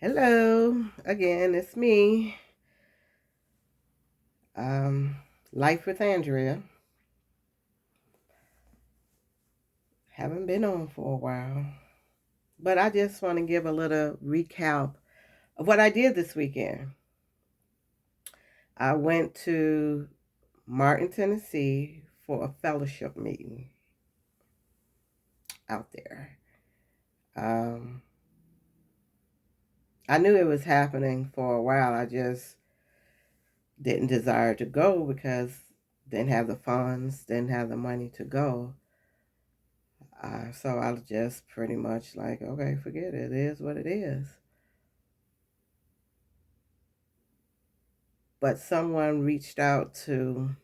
Hello, again, it's me. Um, Life with Andrea. Haven't been on for a while, but I just want to give a little recap of what I did this weekend. I went to Martin, Tennessee for a fellowship meeting out there. Um, I knew it was happening for a while. I just didn't desire to go because didn't have the funds, didn't have the money to go. So I was just pretty much like, okay, forget it. It is what it is. But someone reached out to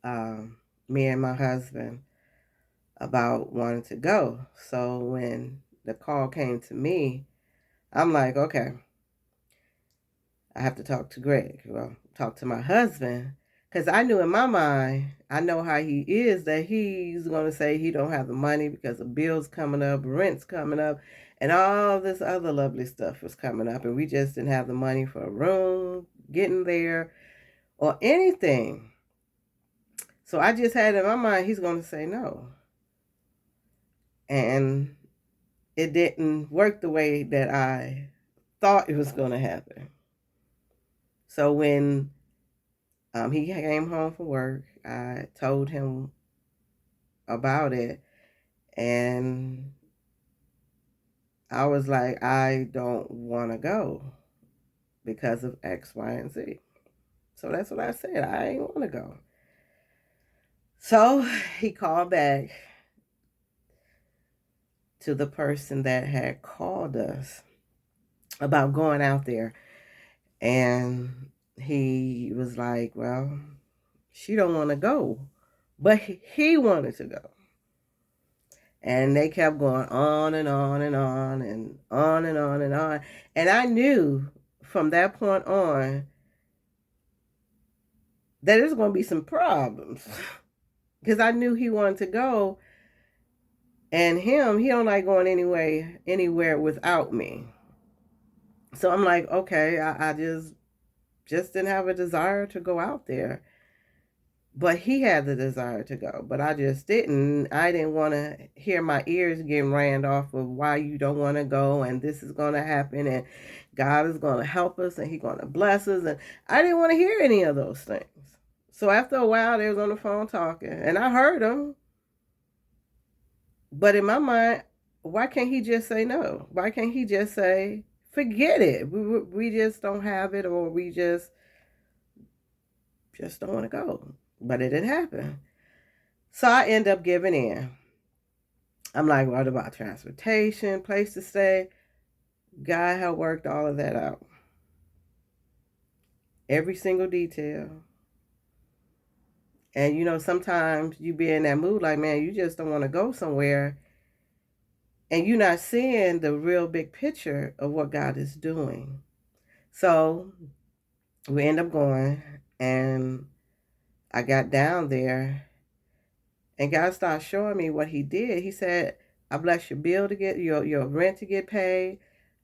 um, me and my husband about wanting to go. So when the call came to me, I'm like, okay, I have to talk to Greg. Well, talk to my husband. Because I knew in my mind, I know how he is, that he's going to say he don't have the money because the bills coming up, rent's coming up, and all this other lovely stuff was coming up. And we just didn't have the money for a room, getting there, or anything. So I just had in my mind, he's going to say no. And it didn't work the way that I thought it was going to happen. So when he came home from work, I told him about it, and I was like, I don't want to go because of X, Y, and Z. So that's what I said. I ain't want to go. So he called back to the person that had called us about going out there, and he was like, well, she don't want to go, but he wanted to go. And they kept going on and on and on and on and on and on. And I knew from that point on that there's going to be some problems because I knew he wanted to go, and he don't like going anywhere without me. So I'm like, okay, I just didn't have a desire to go out there. But he had the desire to go, but I just didn't. I didn't want to hear my ears getting ran off of why you don't want to go and this is going to happen and God is going to help us and he's going to bless us. And I didn't want to hear any of those things. So after a while, they was on the phone talking and I heard them. But in my mind, why can't he just say no? Why can't he just say, forget it? We just don't have it, or we just don't want to go. But it didn't happen. So I end up giving in. I'm like, what about transportation, place to stay? God had worked all of that out. Every single detail. And sometimes you be in that mood like, man, you just don't want to go somewhere and you're not seeing the real big picture of what God is doing. So we end up going, and I got down there and God started showing me what he did. He said, I bless your bill to get your rent to get paid.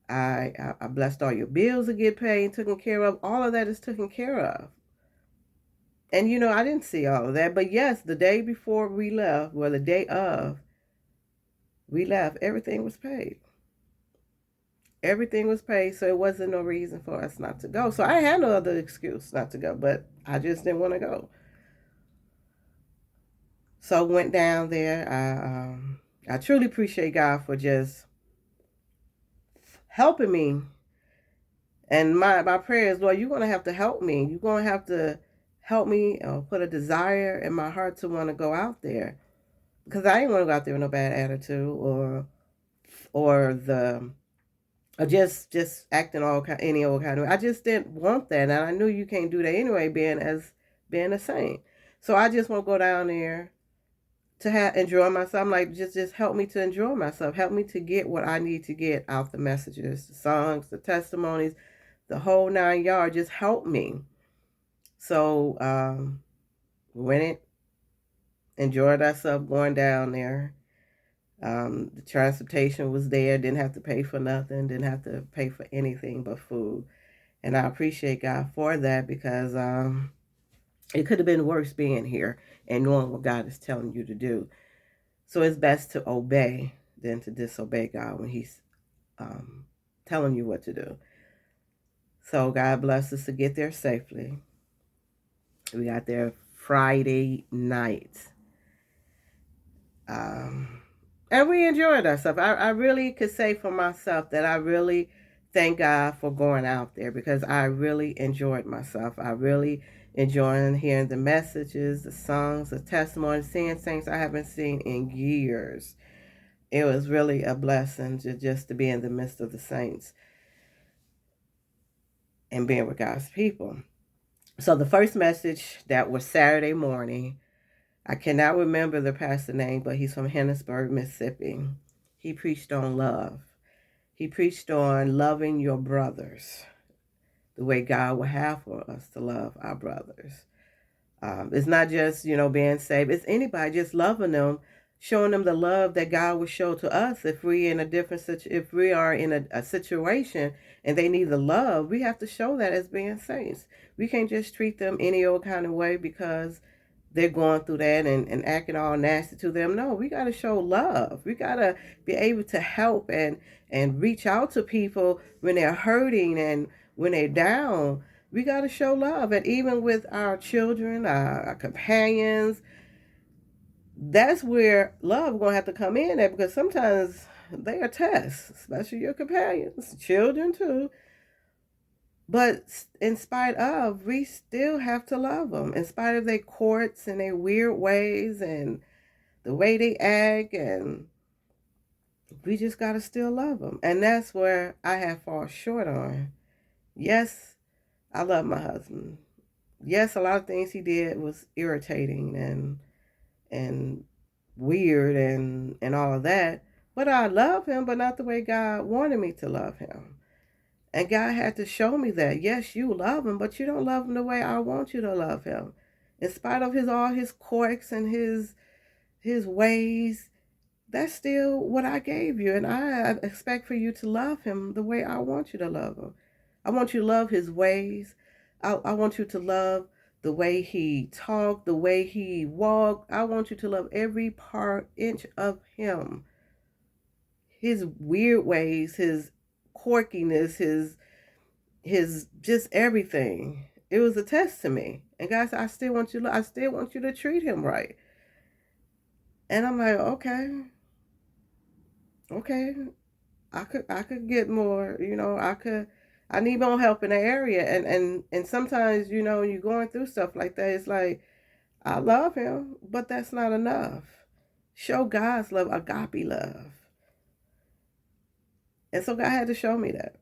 I blessed all your bills to get paid, taken care of. All of that is taken care of. And I didn't see all of that. But yes, the day before we left, well, the day of we left, everything was paid. Everything was paid, so it wasn't no reason for us not to go. So I had no other excuse not to go, but I just didn't want to go. So went down there. I truly appreciate God for just helping me. And my prayer is, Lord, you're going to have to help me. You're going to have to help me put a desire in my heart to want to go out there. Because I didn't want to go out there with no bad attitude or the or just acting any old kind of way. I just didn't want that. And I knew you can't do that anyway, being a saint. So I just want to go down there to enjoy myself. I'm like, just help me to enjoy myself. Help me to get what I need to get out the messages, the songs, the testimonies, the whole 9 yards. Just help me. So went it, enjoyed ourselves going down there. The transportation was there, didn't have to pay for nothing, didn't have to pay for anything but food. And I appreciate God for that because it could have been worse being here and knowing what God is telling you to do. So it's best to obey than to disobey God when He's telling you what to do. So God bless us to get there safely. We got there Friday night. And we enjoyed ourselves. I really could say for myself that I really thank God for going out there because I really enjoyed myself. I really enjoyed hearing the messages, the songs, the testimonies, seeing things I haven't seen in years. It was really a blessing just to be in the midst of the saints and being with God's people. So the first message that was Saturday morning, I cannot remember the pastor name, but he's from Hennesburg, Mississippi. He preached on love. He preached on loving your brothers the way God would have for us to love our brothers. It's not just, being saved. It's anybody just loving them, showing them the love that God would show to us if we if we are in a situation and they need the love, we have to show that as being saints. We can't just treat them any old kind of way because they're going through that and acting all nasty to them. No, we got to show love. We got to be able to help and reach out to people when they're hurting and when they're down. We got to show love. And even with our children, our companions, that's where love going to have to come in at because sometimes they are tests, especially your companions, children too. But in spite of, we still have to love them. In spite of their courts and their weird ways and the way they act, and we just got to still love them. And that's where I have fallen short on. Yes, I love my husband. Yes, a lot of things he did was irritating and weird and all of that. But I love him, but not the way God wanted me to love him. And God had to show me that, yes, you love him, but you don't love him the way I want you to love him. In spite of all his quirks and his ways, that's still what I gave you. And I expect for you to love him the way I want you to love him. I want you to love his ways. I want you to love the way he talked, the way he walked. I want you to love every inch of him. His weird ways, his quirkiness, his just everything. It was a test to me. And God said, I still want you to treat him right. And I'm like, okay. I could get more, I need more help in the area. And sometimes, you're going through stuff like that. It's like, I love him, but that's not enough. Show God's love, agape love. And so God had to show me that.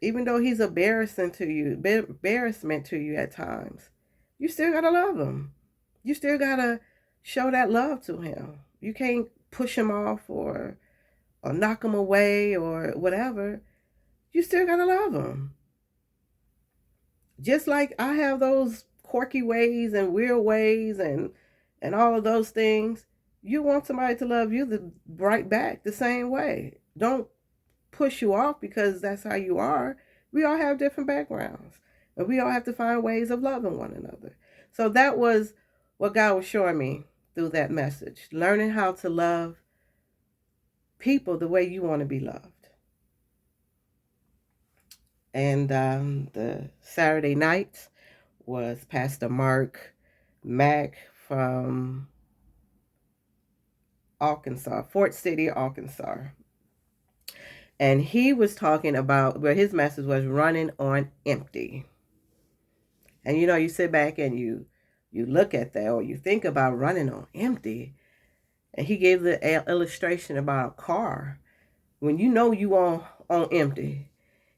Even though he's embarrassment to you at times, you still gotta love him. You still gotta show that love to him. You can't push him off or knock him away or whatever. You still gotta love him. Just like I have those quirky ways and weird ways and all of those things, you want somebody to love you right back the same way. Don't push you off because that's how you are. We all have different backgrounds, and we all have to find ways of loving one another. So that was what God was showing me through that message, learning how to love people the way you want to be loved. And the Saturday night was Pastor Mark Mack from Arkansas, Fort City, Arkansas. And he was talking about, well, his message was running on empty. And you sit back and you look at that or you think about running on empty. And he gave the illustration about a car. When you on empty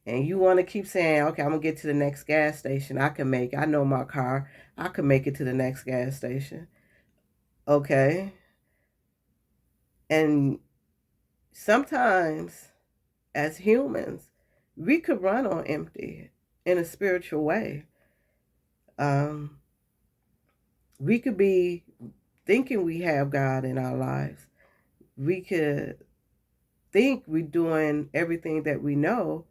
and you want to keep saying, okay, I'm going to get to the next gas station. I know my car. I can make it to the next gas station. Okay. And sometimes as humans, we could run on empty in a spiritual way. We could be thinking we have God in our lives. We could think we're doing everything that we know,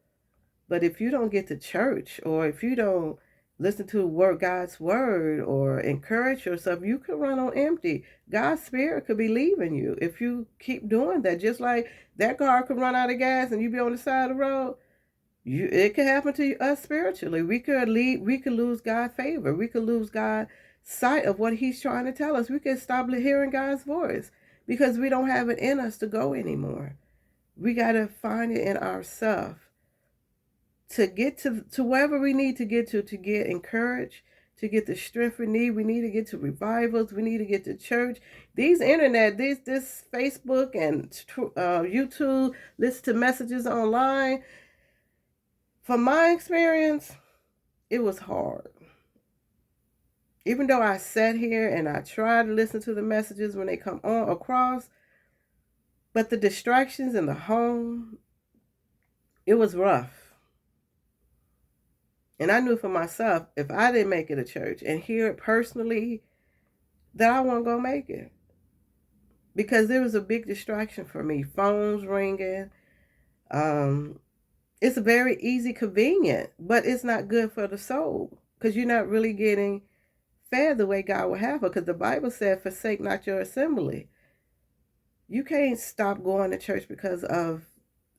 but if you don't get to church, or if you don't listen to God's word, or encourage yourself, you could run on empty. God's spirit could be leaving you if you keep doing that. Just like that car could run out of gas and you be on the side of the road. It could happen to us spiritually. We could lose God's favor. We could lose God's sight of what He's trying to tell us. We could stop hearing God's voice because we don't have it in us to go anymore. We got to find it in ourselves to get to wherever we need to get encouraged, to get the strength we need. We need to get to revivals. We need to get to church. These internet, this Facebook and YouTube, listen to messages online. From my experience, it was hard. Even though I sat here and I tried to listen to the messages when they come on across, but the distractions in the home, it was rough. And I knew for myself, if I didn't make it to church and hear it personally, that I wasn't going to make it. Because there was a big distraction for me. Phones ringing. It's very easy, convenient, but it's not good for the soul because you're not really getting fed the way God would have it. Because the Bible said, forsake not your assembly. You can't stop going to church because of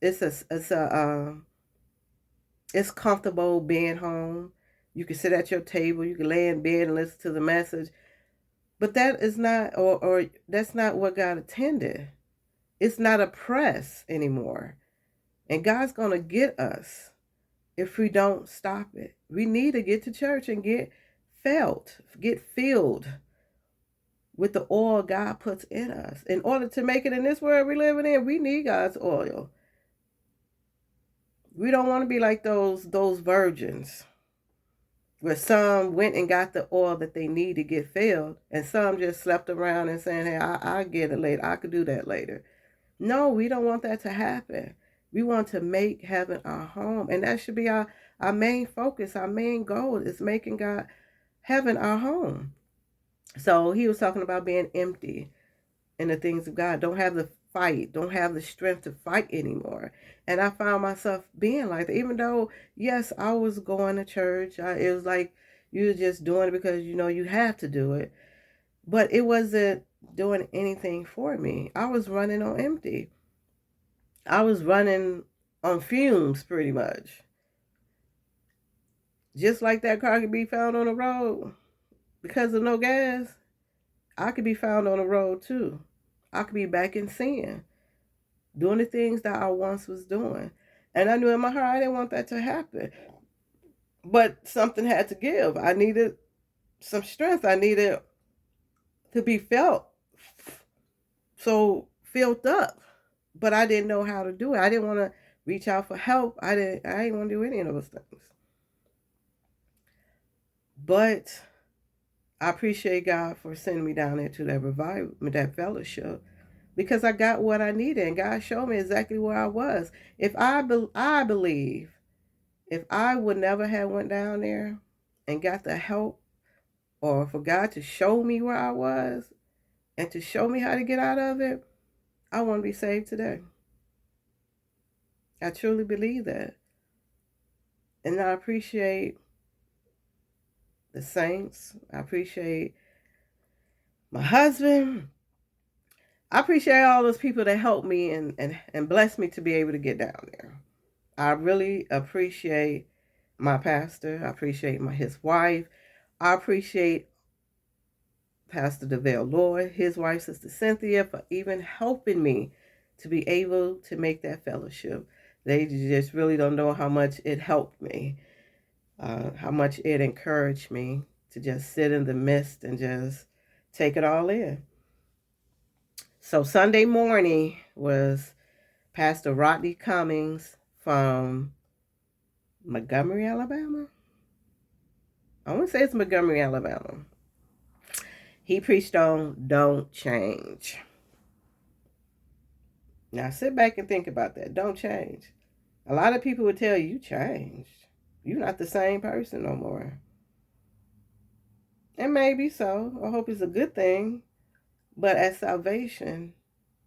it's comfortable being home. You can sit at your table, you can lay in bed and listen to the message. But that is not, or that's not what God intended. It's not a press anymore. And God's going to get us if we don't stop it. We need to get to church and get filled with the oil God puts in us. In order to make it in this world we're living in, we need God's oil. We don't want to be like those virgins where some went and got the oil that they need to get filled, and some just slept around and saying, hey, I'll get it later. I could do that later. No, we don't want that to happen. We want to make heaven our home. And that should be our main focus. Our main goal is making heaven our home. So he was talking about being empty in the things of God. Don't have the fight. Don't have the strength to fight anymore. And I found myself being like that. Even though, yes, I was going to church. It was like you were just doing it because, you have to do it. But it wasn't doing anything for me. I was running on empty. I was running on fumes pretty much. Just like that car could be found on the road because of no gas, I could be found on the road too. I could be back in sin, doing the things that I once was doing. And I knew in my heart I didn't want that to happen. But something had to give. I needed some strength. I needed to be filled up. But I didn't know how to do it. I didn't want to reach out for help. I didn't want to do any of those things. But I appreciate God for sending me down there to that revival, that fellowship, because I got what I needed, and God showed me exactly where I was. If I believe, if I would never have went down there and got the help, or for God to show me where I was and to show me how to get out of it, I want to be saved today. I truly believe that. And I appreciate the saints. I appreciate my husband. I appreciate all those people that helped me and blessed me to be able to get down there. I really appreciate my pastor. I appreciate his wife. I appreciate Pastor DeVale Lloyd, his wife, Sister Cynthia, for even helping me to be able to make that fellowship. They just really don't know how much it helped me, how much it encouraged me to just sit in the midst and just take it all in. So Sunday morning was Pastor Rodney Cummings from Montgomery, Alabama. I want to say it's Montgomery, Alabama. He preached on don't change. Now sit back and think about that. Don't change. A lot of people would tell you changed. You're not the same person no more. And maybe so. I hope it's a good thing. But at salvation,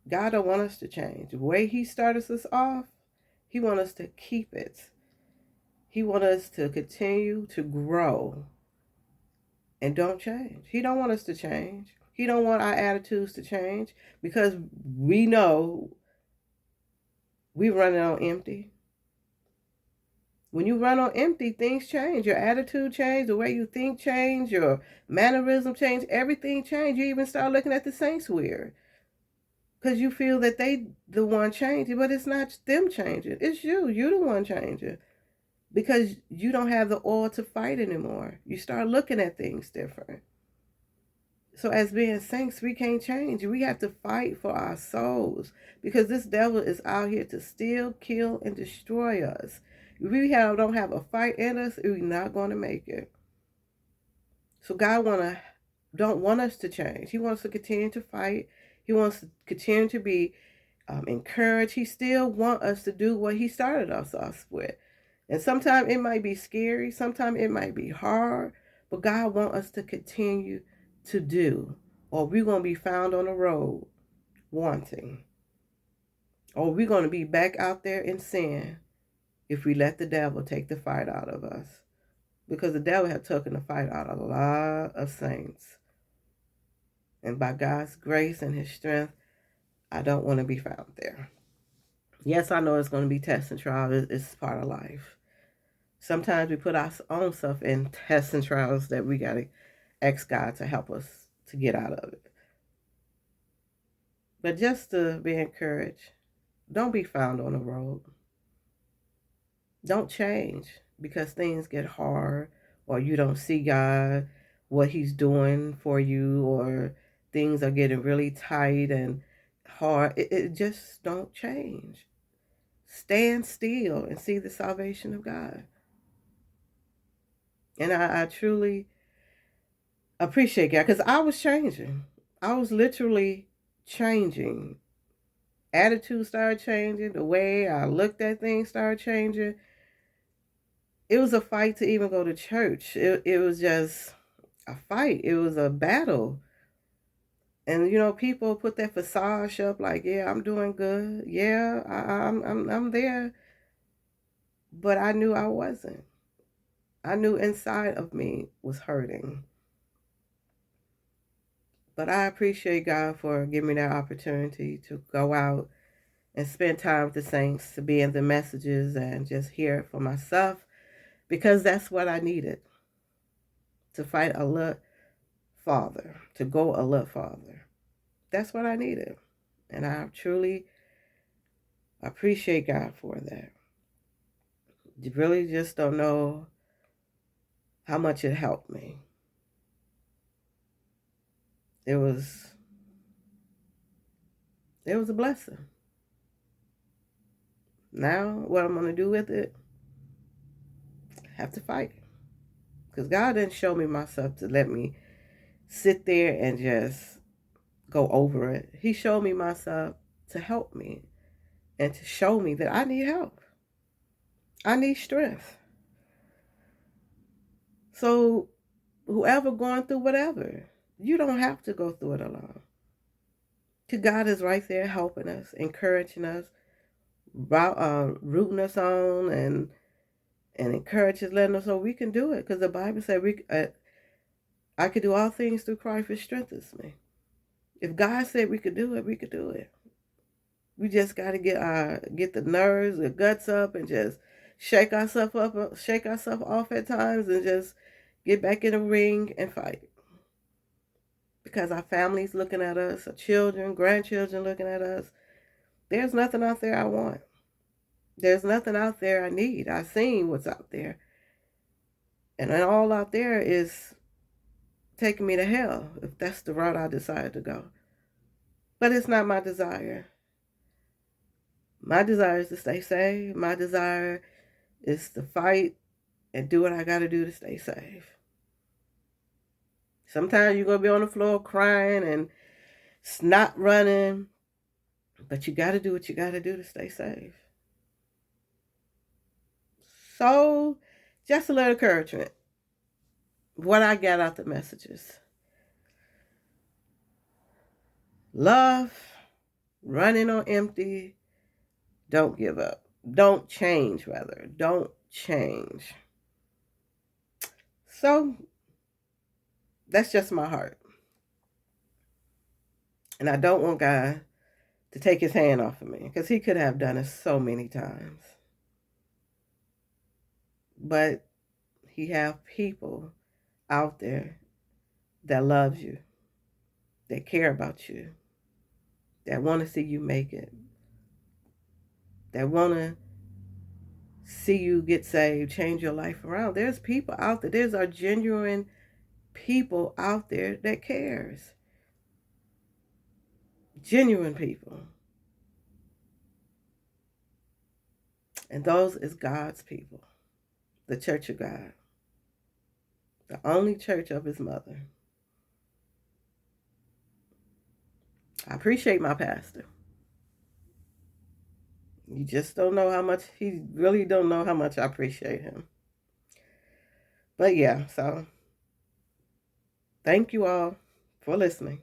God don't want us to change. The way he started us off, he wants us to keep it. He wants us to continue to grow and don't change. He don't want us to change. He don't want our attitudes to change because we know we running on empty. When you run on empty, things change. Your attitude change, the way you think change, your mannerism change, everything change. You even start looking at the saints weird because you feel that they the one changing, but it's not them changing. It's you. You the one changing because you don't have the oil to fight anymore. You start looking at things different. So as being saints, we can't change. We have to fight for our souls because this devil is out here to steal, kill, and destroy us. If we don't have a fight in us, we're not going to make it. So God don't want us to change. He wants to continue to fight. He wants to continue to be encouraged. He still wants us to do what he started us off with. And sometimes it might be scary. Sometimes it might be hard. But God wants us to continue to do, or we're going to be found on the road wanting, or we're going to be back out there in sin if we let the devil take the fight out of us, because the devil has taken the fight out of a lot of saints. And by God's grace and his strength, I don't want to be found there. Yes, I know it's going to be tests and trials. It's part of life. Sometimes we put our own self in tests and trials that we got to ask God to help us to get out of it. But just to be encouraged, don't be found on the road. Don't change because things get hard or you don't see God, what he's doing for you, or things are getting really tight and hard. It just don't change. Stand still and see the salvation of God. And I truly appreciate God because I was changing. I was literally changing. Attitude started changing. The way I looked at things started changing. It was a fight to even go to church. It was just a fight. It was a battle. And people put that facade up like, yeah, I'm doing good. Yeah, I'm there. But I knew I wasn't. I knew inside of me was hurting. But I appreciate God for giving me that opportunity to go out and spend time with the saints, to be in the messages and just hear it for myself, because that's what I needed, to fight a little farther, to go a little farther. That's what I needed. And I truly appreciate God for that. You really just don't know how much it helped me. It was a blessing. Now, what I'm going to do with it, have to fight. Because God didn't show me myself to let me sit there and just go over it. He showed me myself to help me and to show me that I need help. I need strength. So whoever going through whatever, you don't have to go through it alone. Because God is right there helping us, encouraging us, rooting us on, and encouraging, letting us know we can do it. Because the Bible said I could do all things through Christ who strengthens me. If God said we could do it, we could do it. We just got to get the nerves, the guts up, and just shake ourselves up, shake ourselves off at times, and just get back in the ring and fight. Because our family's looking at us, our children, grandchildren looking at us. There's nothing out there I want. There's nothing out there I need. I've seen what's out there. And then all out there is taking me to hell if that's the route I decide to go. But it's not my desire. My desire is to stay safe. My desire is to fight and do what I got to do to stay safe. Sometimes you're going to be on the floor crying and snot running, but you got to do what you got to do to stay safe. So, just a little encouragement. What I got out the messages. Love, running on empty, don't give up. Don't change, rather. Don't change. So that's just my heart. And I don't want God to take his hand off of me, because he could have done it so many times. But he have people out there that loves you, that care about you, that want to see you make it, that want to see you get saved, change your life around. There's people out there. There's our genuine people out there that cares. Genuine people. And those is God's people. The Church of God. The only church of his mother. I appreciate my pastor. You just don't know how much, he really don't know how much I appreciate him. But yeah, so thank you all for listening.